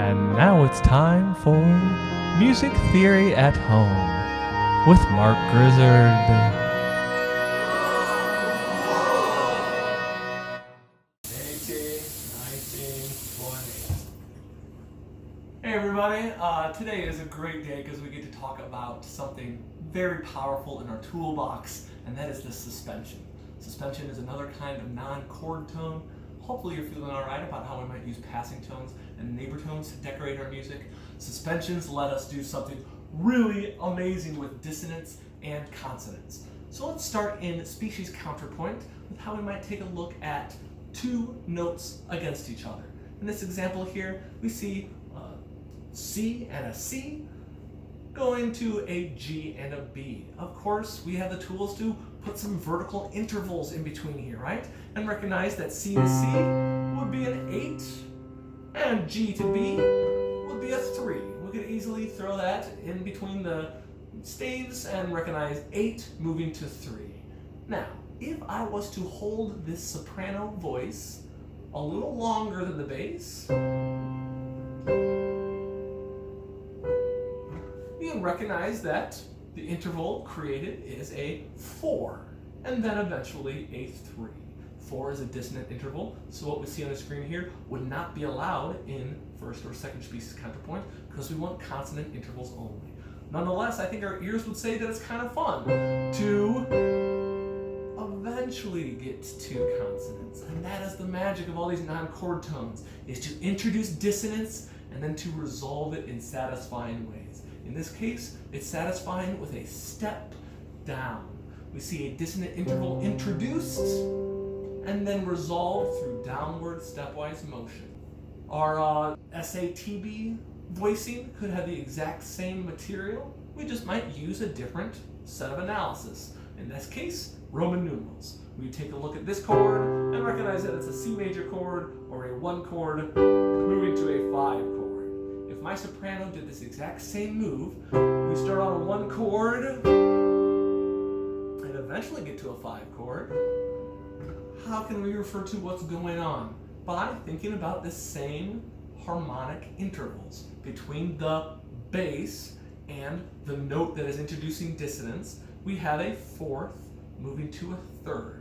And now it's time for Music Theory at Home with Mark Grizzard. 1920. Hey everybody, today is a great day because we get to talk about something very powerful in our toolbox, and that is the suspension. Suspension is another kind of non-chord tone. Hopefully you're feeling alright about how we might use passing tones and neighbor tones to decorate our music. Suspensions let us do something really amazing with dissonance and consonance. So let's start in species counterpoint with how we might take a look at two notes against each other. In this example here, we see a C and a C going to a G and a B. Of course, we have the tools to put some vertical intervals in between here, right? And recognize that C to C would be an 8, and G to B would be a 3. We could easily throw that in between the staves and recognize 8 moving to 3. Now, if I was to hold this soprano voice a little longer than the bass, you can recognize that the interval created is a 4, and then eventually a 3. 4 is a dissonant interval, so what we see on the screen here would not be allowed in first or second species counterpoint because we want consonant intervals only. Nonetheless, I think our ears would say that it's kind of fun to eventually get to consonants, and that is the magic of all these non-chord tones, is to introduce dissonance and then to resolve it in satisfying ways. In this case, it's satisfying with a step down. We see a dissonant interval introduced and then resolved through downward stepwise motion. Our SATB voicing could have the exact same material. We just might use a different set of analysis. In this case, Roman numerals. We take a look at this chord and recognize that it's a C major chord or a 1 chord moving to a 5 chord. If my soprano did this exact same move, we start on a 1 chord and eventually get to a 5 chord. How can we refer to what's going on? By thinking about the same harmonic intervals between the bass and the note that is introducing dissonance. We have a 4th moving to a 3rd.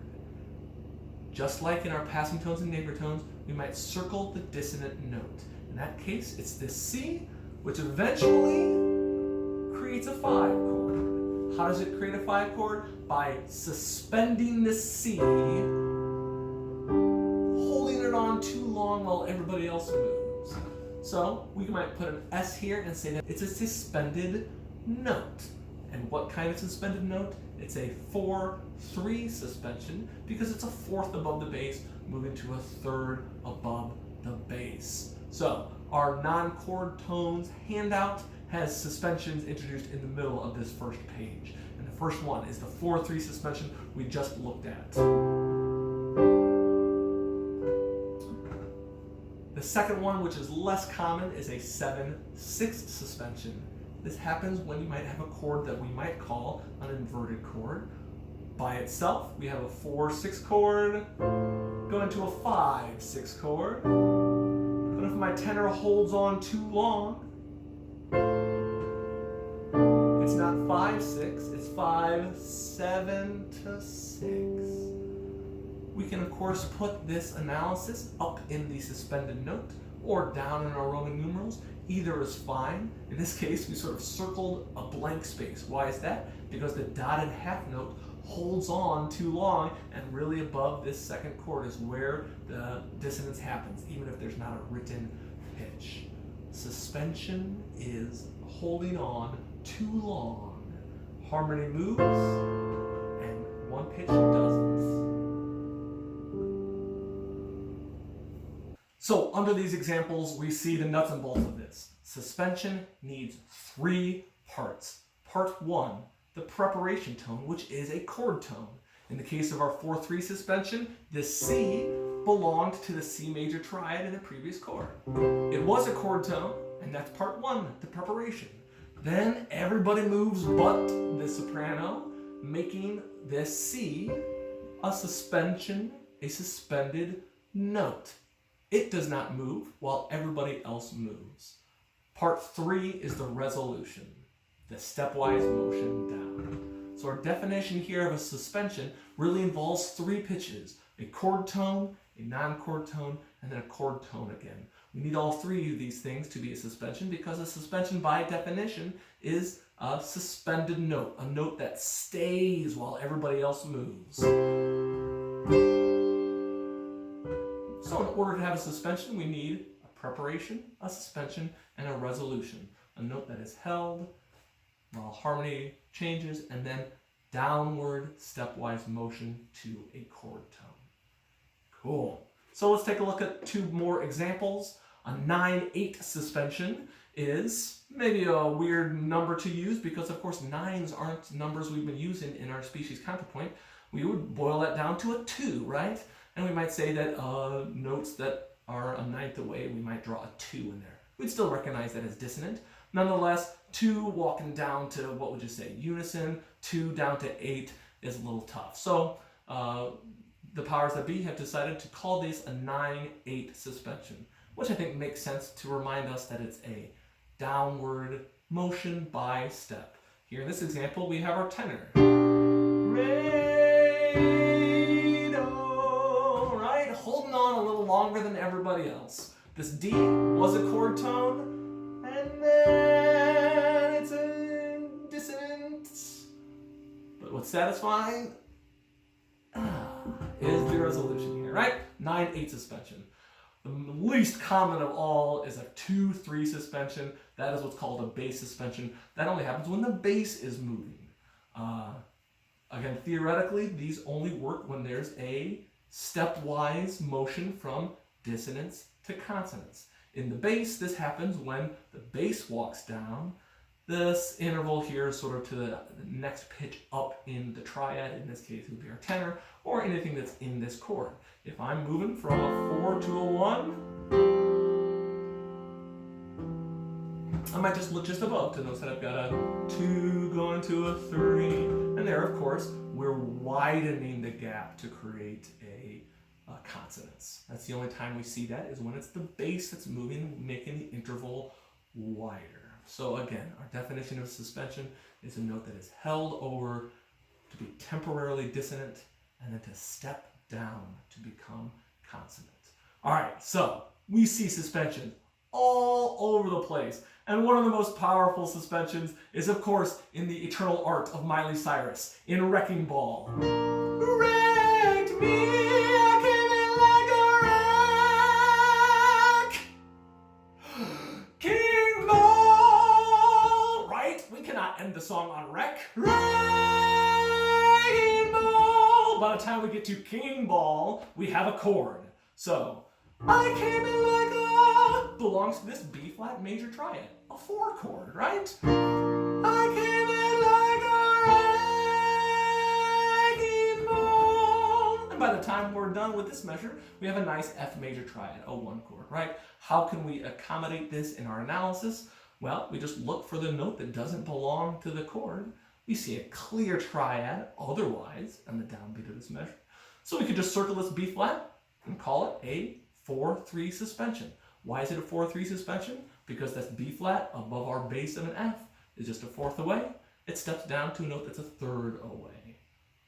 Just like in our passing tones and neighbor tones, we might circle the dissonant note. In that case, it's this C, which eventually creates a 5 chord. How does it create a 5 chord? By suspending the C, holding it on too long while everybody else moves. So we might put an S here and say that it's a suspended note. And what kind of suspended note? It's a 4-3 suspension because it's a 4th above the bass moving to a 3rd above the bass. So our non-chord tones handout has suspensions introduced in the middle of this first page. And the first one is the 4-3 suspension we just looked at. The second one, which is less common, is a 7-6 suspension. This happens when you might have a chord that we might call an inverted chord. By itself, we have a 4-6 chord going to a 5-6 chord. But if my tenor holds on too long, it's not 5-6, it's 5-7-6. We can of course put this analysis up in the suspended note or down in our Roman numerals. Either is fine. In this case, we sort of circled a blank space. Why is that? Because the dotted half note holds on too long, and really above this second chord is where the dissonance happens, even if there's not a written pitch. Suspension is holding on too long. Harmony moves, and one pitch doesn't. So under these examples, we see the nuts and bolts of this. Suspension needs 3 parts. Part 1, the preparation tone, which is a chord tone. In the case of our 4-3 suspension, this C belonged to the C major triad in the previous chord. It was a chord tone, and that's part 1, the preparation. Then everybody moves but the soprano, making this C a suspension, a suspended note. It does not move while everybody else moves. Part 3 is the resolution, the stepwise motion down. So our definition here of a suspension really involves 3 pitches, a chord tone, a non-chord tone, and then a chord tone again. We need all 3 of these things to be a suspension because a suspension by definition is a suspended note, a note that stays while everybody else moves. So in order to have a suspension, we need a preparation, a suspension, and a resolution. A note that is held while harmony changes, and then downward stepwise motion to a chord tone. Cool. So let's take a look at 2 more examples. A 9/8 suspension is maybe a weird number to use because, of course, 9s aren't numbers we've been using in our species counterpoint. We would boil that down to a 2, right? And we might say that notes that are a 9th away, we might draw a 2 in there. We'd still recognize that as dissonant. Nonetheless, 2 walking down to, what would you say, unison, 2 down to 8 is a little tough. So the powers that be have decided to call this a 9/8 suspension, which I think makes sense to remind us that it's a downward motion by step. Here in this example, we have our tenor. Re, do, right? Holding on a little longer than everybody else. This D was a chord tone, and then it's a dissonance. But what's satisfying is the resolution here, right? 9/8 suspension. The least common of all is a 2/3 suspension. That is what's called a bass suspension. That only happens when the bass is moving. Again, theoretically, these only work when there's a stepwise motion from dissonance to consonance. In the bass, this happens when the bass walks down. This interval here is sort of to the next pitch up in the triad. In this case, it would be our tenor, or anything that's in this chord. If I'm moving from a 4 to a 1, I might just look just above to notice that I've got a 2 going to a 3. And there, of course, we're widening the gap to create a consonance. That's the only time we see that is when it's the bass that's moving, making the interval wider. So again, our definition of suspension is a note that is held over to be temporarily dissonant and then to step down to become consonant. All right, so we see suspension all over the place. And one of the most powerful suspensions is, of course, in the eternal art of Miley Cyrus, in Wrecking Ball. Wrecked me, I came in like a wreck. King Ball! Right? We cannot end the song on wreck. Wrecking Ball! By the time we get to King Ball, we have a chord. So, I came in like a belongs to this B flat major triad, a 4 chord, right? I came in like a wrecking ball. And by the time we're done with this measure, we have a nice F major triad, a 1 chord, right? How can we accommodate this in our analysis? Well, we just look for the note that doesn't belong to the chord. We see a clear triad otherwise on the downbeat of this measure. So we could just circle this B flat and call it a 4/3 suspension. Why is it a 4/3 suspension? Because that's B flat above our bass of an F is just a 4th away. It steps down to a note that's a 3rd away.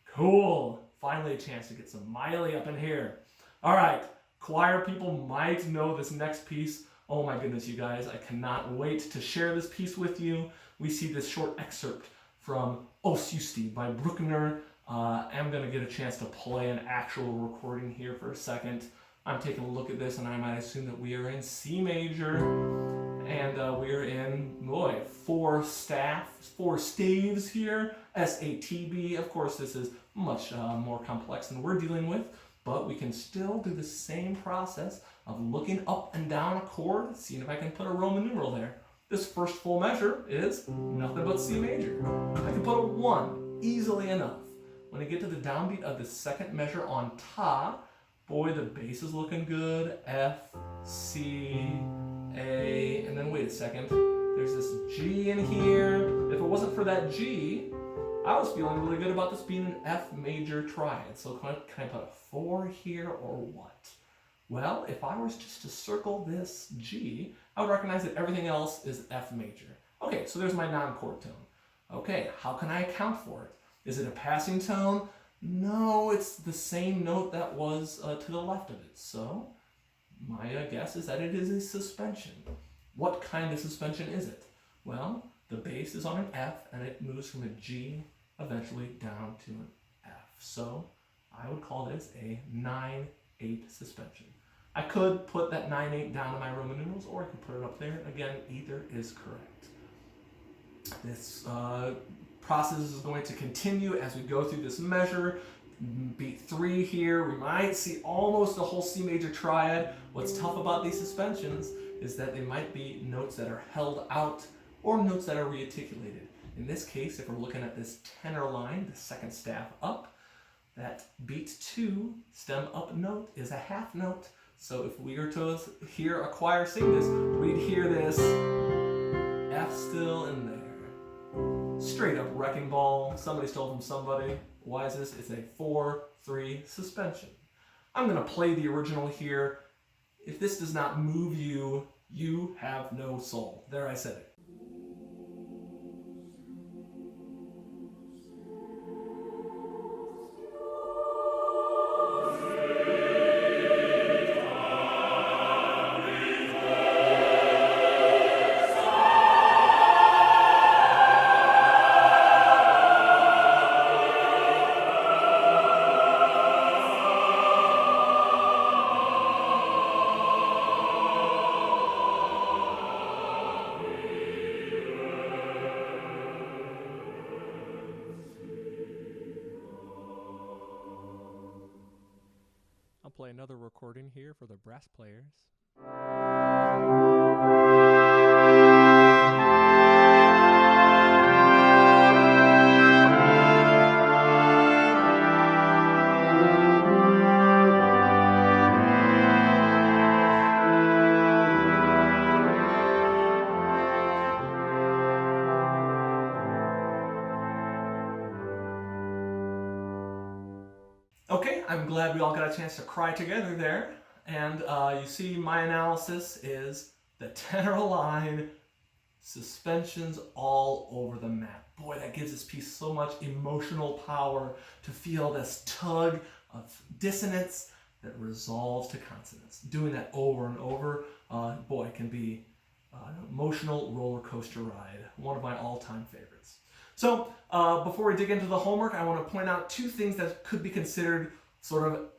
Cool. Finally a chance to get some Miley up in here. All right. Choir people might know this next piece. Oh my goodness, you guys. I cannot wait to share this piece with you. We see this short excerpt from Justi by Bruckner. I'm going to get a chance to play an actual recording here for a second. I'm taking a look at this and I might assume that we are in C major and we're in, 4 staves here, SATB. Of course, this is much more complex than we're dealing with, but we can still do the same process of looking up and down a chord, seeing if I can put a Roman numeral there. This first full measure is nothing but C major. I can put a 1 easily enough. When I get to the downbeat of the second measure on ta, boy, the bass is looking good. F, C, A, and then wait a second. There's this G in here. If it wasn't for that G, I was feeling really good about this being an F major triad. So can I put a 4 here or what? Well, if I was just to circle this G, I would recognize that everything else is F major. Okay, so there's my non-chord tone. Okay, how can I account for it? Is it a passing tone? No, it's the same note that was to the left of it. So my guess is that it is a suspension. What kind of suspension is it? Well, the bass is on an F and it moves from a G eventually down to an F. So I would call this a 9/8 suspension. I could put that 9/8 down in my Roman numerals, or I could put it up there. Again, either is correct. This process is going to continue as we go through this measure. Beat 3 here, we might see almost the whole C major triad. What's tough about these suspensions is that they might be notes that are held out or notes that are rearticulated. In this case, if we're looking at this tenor line, the second staff up, that beat 2 stem up note is a half note. So if we were to hear a choir sing this, we'd hear this F still in there. Straight up wrecking ball. Somebody stole from somebody. Why is this? It's a 4/3 suspension. I'm going to play the original here. If this does not move you, you have no soul. There, I said it. I'll play another recording here for the brass players. Okay, I'm glad we all got a chance to cry together there. And you see my analysis is the tenor line, suspensions all over the map. Boy, that gives this piece so much emotional power to feel this tug of dissonance that resolves to consonance. Doing that over and over, boy, it can be an emotional roller coaster ride. One of my all-time favorites. So before we dig into the homework, I want to point out 2 things that could be considered sort of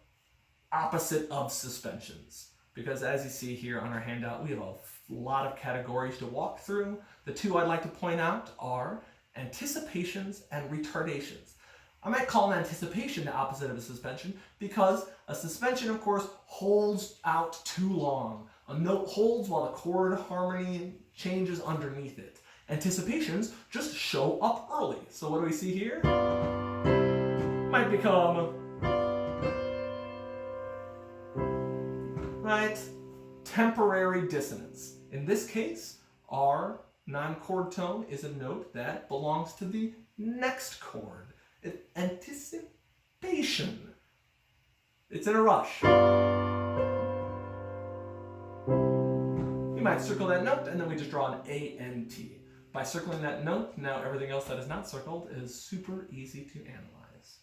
opposite of suspensions. Because as you see here on our handout, we have a lot of categories to walk through. The 2 I'd like to point out are anticipations and retardations. I might call an anticipation the opposite of a suspension because a suspension, of course, holds out too long. A note holds while the chord harmony changes underneath it. Anticipations just show up early. So what do we see here? Might become, right, temporary dissonance. In this case, our non-chord tone is a note that belongs to the next chord. It's anticipation. It's in a rush. We might circle that note and then we just draw an A and T. By circling that note, now everything else that is not circled is super easy to analyze.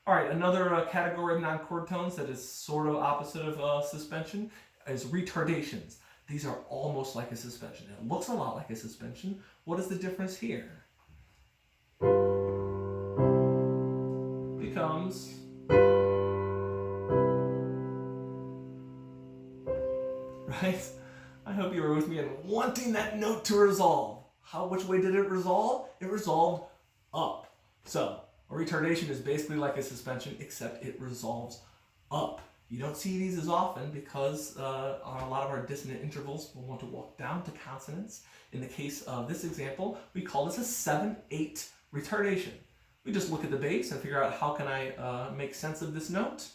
All right, another category of non-chord tones that is sort of opposite of suspension is retardations. These are almost like a suspension. It looks a lot like a suspension. What is the difference here? Becomes right? I hope you were with me in wanting that note to resolve. Which way did it resolve? It resolved up. So a retardation is basically like a suspension, except it resolves up. You don't see these as often because on a lot of our dissonant intervals, we'll want to walk down to consonants. In the case of this example, we call this a 7/8 retardation. We just look at the bass and figure out how can I make sense of this note.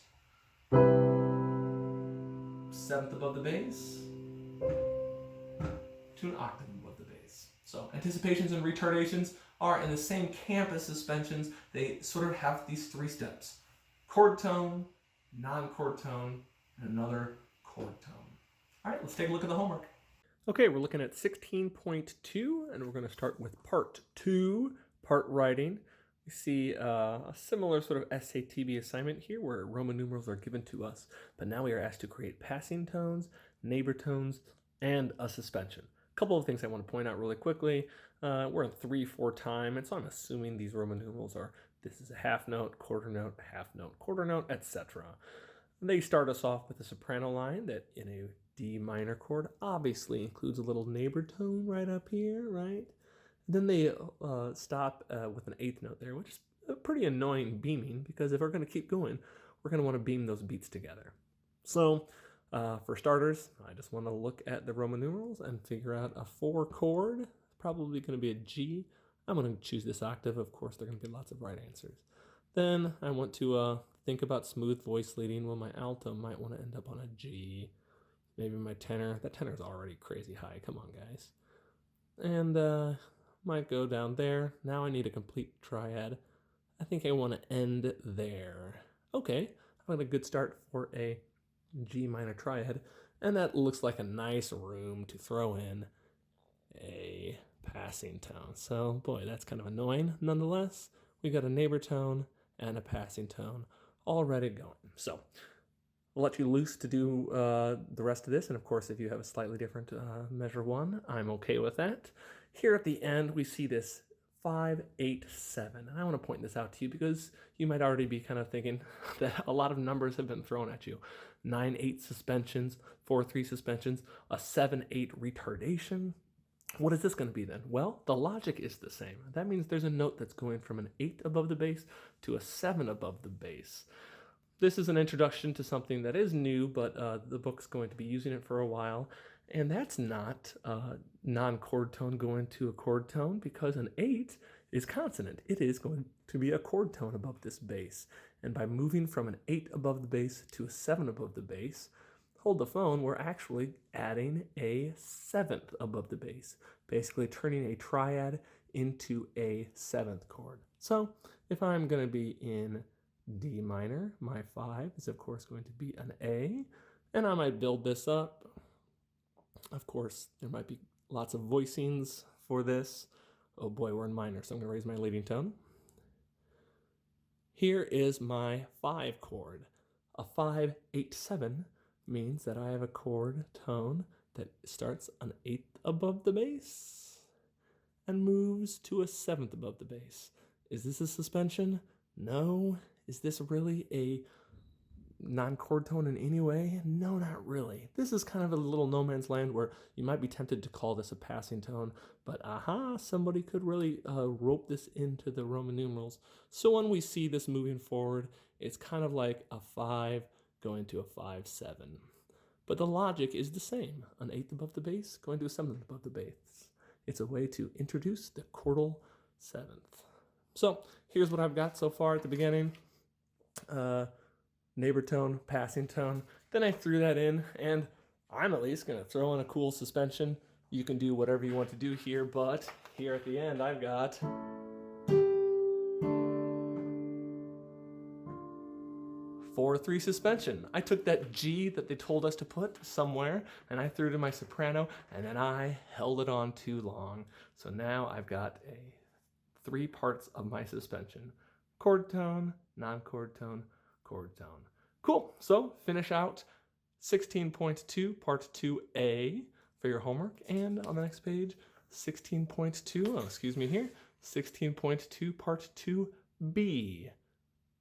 7th above the bass to an octave above the bass. So anticipations and retardations are in the same camp as suspensions. They sort of have these 3 steps: chord tone, non-chord tone, and another chord tone. All right, let's take a look at the homework. Okay, we're looking at 16.2, and we're going to start with part 2, part writing. We see a similar sort of SATB assignment here where Roman numerals are given to us, but now we are asked to create passing tones, neighbor tones, and a suspension. A couple of things I want to point out really quickly. We're in 3/4 time, and so I'm assuming these Roman numerals are, this is a half note, quarter note, quarter note, etc. They start us off with a soprano line that in a D minor chord obviously includes a little neighbor tone right up here, right? Then they stop with an eighth note there, which is a pretty annoying beaming because if we're going to keep going, we're going to want to beam those beats together. So for starters, I just want to look at the Roman numerals and figure out a 4 chord. It's probably going to be a G. I'm going to choose this octave. Of course, there are going to be lots of right answers. Then I want to think about smooth voice leading. Well, my alto might want to end up on a G. Maybe my tenor. That tenor's already crazy high. Come on, guys. And might go down there. Now I need a complete triad. I think I want to end there. Okay, I've got a good start for a G minor triad. And that looks like a nice room to throw in a passing tone. So, boy, that's kind of annoying. Nonetheless, we got a neighbor tone and a passing tone already going. So I'll let you loose to do the rest of this, and of course, if you have a slightly different measure 1, I'm okay with that. Here at the end, we see this 5/8/7, and I want to point this out to you because you might already be kind of thinking that a lot of numbers have been thrown at you. 9/8 suspensions, 4/3 suspensions, a 7/8 retardation. What is this going to be then? Well, the logic is the same. That means there's a note that's going from an 8 above the bass to a 7 above the bass. This is an introduction to something that is new, but the book's going to be using it for a while. And that's not a non-chord tone going to a chord tone because an 8 is consonant. It is going to be a chord tone above this bass. And by moving from an 8 above the bass to a 7 above the bass, hold the phone, we're actually adding a 7th above the bass, basically turning a triad into a 7th chord. So if I'm going to be in D minor, my 5 is of course going to be an A, and I might build this up. Of course, there might be lots of voicings for this. Oh boy, we're in minor, so I'm going to raise my leading tone. Here is my 5 chord. A 5/8/7 means that I have a chord tone that starts an 8th above the bass and moves to a 7th above the bass. Is this a suspension? No. Is this really a non-chord tone in any way? No, not really. This is kind of a little no man's land where you might be tempted to call this a passing tone, but somebody could really rope this into the Roman numerals. So when we see this moving forward, it's kind of like a 5 going to a 5/7. But the logic is the same. An 8th above the bass going to a 7th above the bass. It's a way to introduce the chordal 7th. So here's what I've got so far at the beginning. Neighbor tone, passing tone. Then I threw that in, and I'm at least going to throw in a cool suspension. You can do whatever you want to do here, but here at the end I've got 4/3 suspension. I took that G that they told us to put somewhere, and I threw it in my soprano, and then I held it on too long. So now I've got 3 parts of my suspension. Chord tone, non-chord tone, chord tone. Cool, so finish out 16.2 part 2A for your homework, and on the next page, 16.2 part 2B.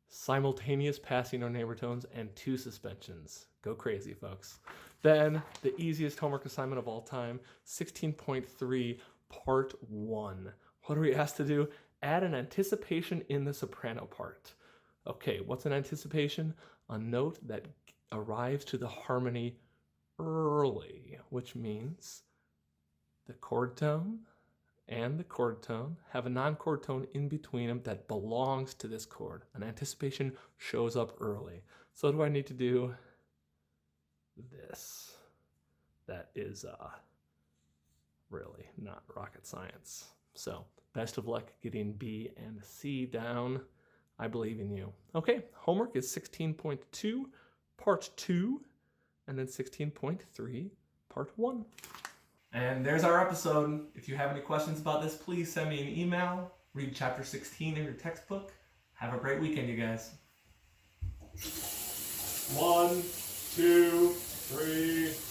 Simultaneous passing or neighbor tones and 2 suspensions. Go crazy, folks. Then the easiest homework assignment of all time, 16.3 part 1. What are we asked to do? Add an anticipation in the soprano part. Okay, what's an anticipation? A note that arrives to the harmony early, which means the chord tone and the chord tone have a non-chord tone in between them that belongs to this chord. An anticipation shows up early. So what do I need to do? This. That is really not rocket science. So best of luck getting B and C down. I believe in you. Okay, homework is 16.2, part 2. and then 16.3, part 1. And there's our episode. If you have any questions about this, please send me an email. Read chapter 16 in your textbook. Have a great weekend, you guys. 1, 2, 3...